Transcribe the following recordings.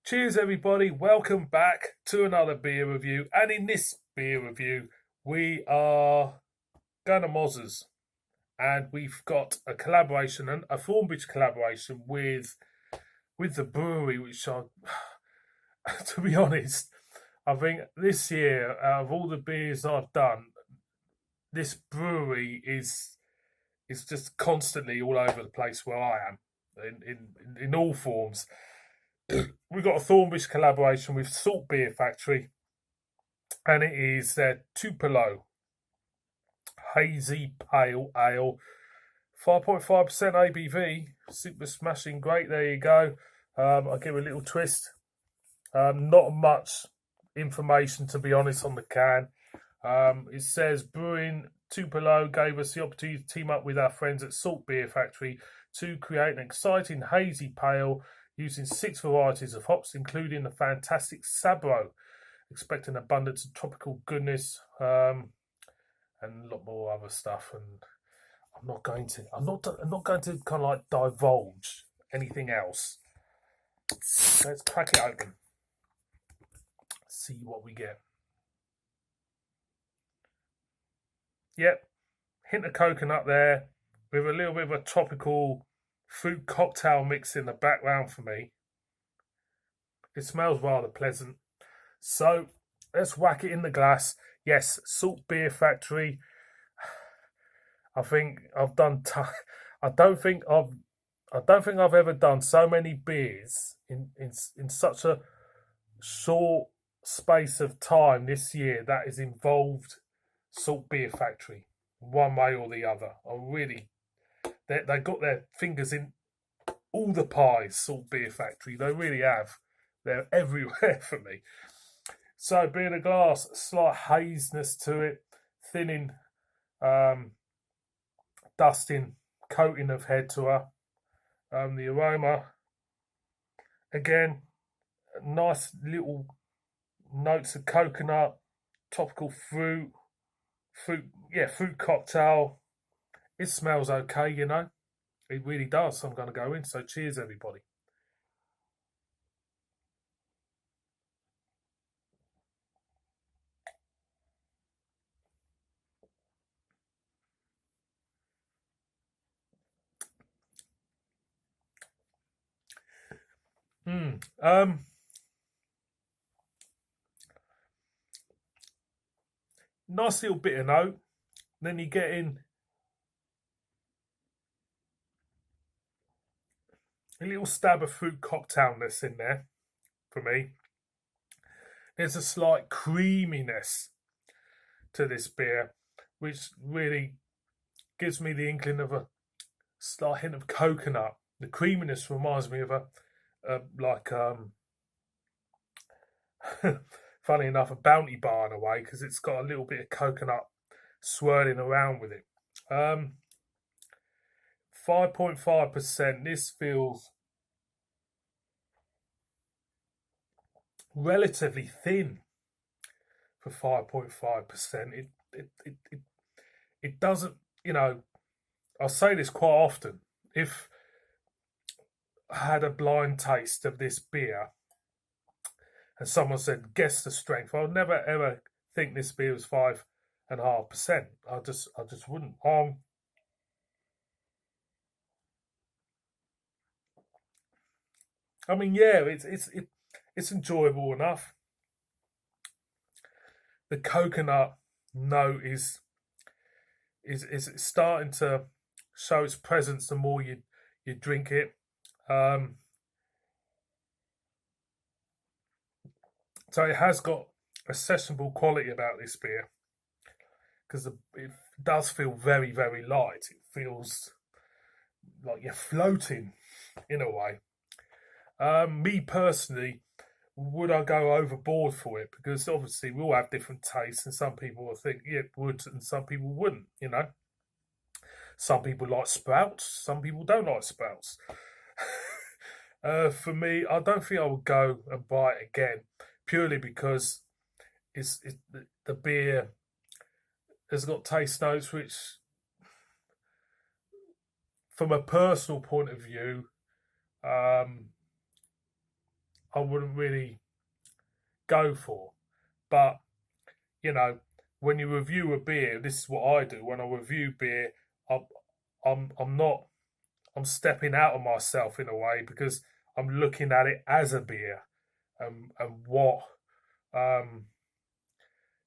Cheers, everybody. Welcome back to another beer review. And in this beer review, we are going to Mozzers. And we've got a collaboration, a Thornbridge collaboration with the brewery, which I, to be honest, I think this year, out of all the beers I've done, this brewery is just constantly all over the place where I am, in all forms. We've got a Thornbridge collaboration with Salt Beer Factory, and it is their Tupelo Hazy Pale Ale, 5.5% ABV, super smashing great. There you go. I'll give it a little twist. Not much information, to be honest, on the can. It says Brewing Tupelo gave us the opportunity to team up with our friends at Salt Beer Factory to create an exciting hazy pale using 6 varieties of hops, including the fantastic Sabro. Expect an abundance of tropical goodness and a lot more other stuff. And I'm not going to kind of like divulge anything else. Let's crack it open. See what we get. Yep, hint of coconut there with a little bit of a tropical fruit cocktail mix in the background for me. It smells rather pleasant. So let's whack it in the glass. Yes, Salt Beer Factory. I think I've done. I don't think I've ever done so many beers in such a short space of time this year that is involved Salt Beer Factory, one way or the other. They got their fingers in all the pies, Salt Beer Factory. They really have. They're everywhere for me. So, being a glass, slight haziness to it, thinning, dusting, coating of head to her. The aroma, again, nice little notes of coconut, tropical fruit cocktail. It smells okay, you know. It really does. So I'm going to go in. So cheers, everybody. Nice little bitter note. Then you get in a little stab of fruit cocktailness in there for me. There's a slight creaminess to this beer, which really gives me the inkling of a slight hint of coconut. The creaminess reminds me of funny enough, a Bounty Bar in a way, because it's got a little bit of coconut swirling around with it. 5.5%. This feels relatively thin for 5.5%. It doesn't, you know, I'll say this quite often. If I had a blind taste of this beer and someone said, guess the strength, I would never ever think this beer was 5.5%. I just wouldn't. I mean, yeah, it's enjoyable enough. The coconut note is starting to show its presence the more you drink it. So it has got a sessionable quality about this beer because it does feel very, very light. It feels like you're floating in a way. Me personally, would I go overboard for it? Because obviously we all have different tastes, and some people will think it would, and some people wouldn't. You know, some people like sprouts, some people don't like sprouts. For me, I don't think I would go and buy it again, purely because the beer has got taste notes which, from a personal point of view, I wouldn't really go for. But you know, when you review a beer, this is what I do. When I review beer, I'm I'm not I'm stepping out of myself in a way because I'm looking at it as a beer and what um,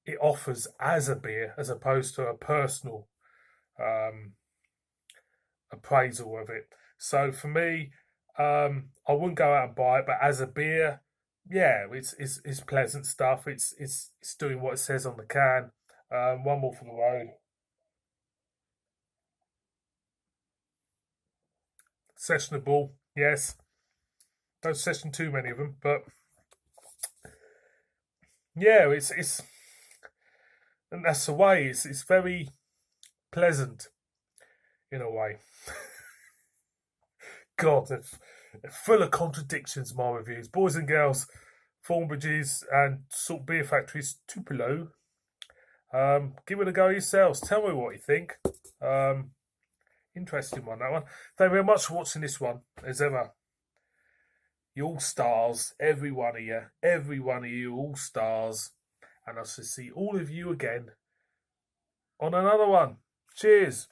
it offers as a beer as opposed to a personal um, appraisal of it. So for me, I wouldn't go out and buy it, but as a beer, yeah, it's pleasant stuff. It's doing what it says on the can. One more for the road. Sessionable, yes. Don't session too many of them, but yeah, it's and that's the way. It's very pleasant in a way. God, they're full of contradictions. My reviews, boys and girls, Thornbridges and Salt Beer Factories, Tupelo. Give it a go yourselves. Tell me what you think. Interesting one, that one. Thank you very much for watching this one. As ever, you all stars, every one of you, all stars. And I shall see all of you again on another one. Cheers.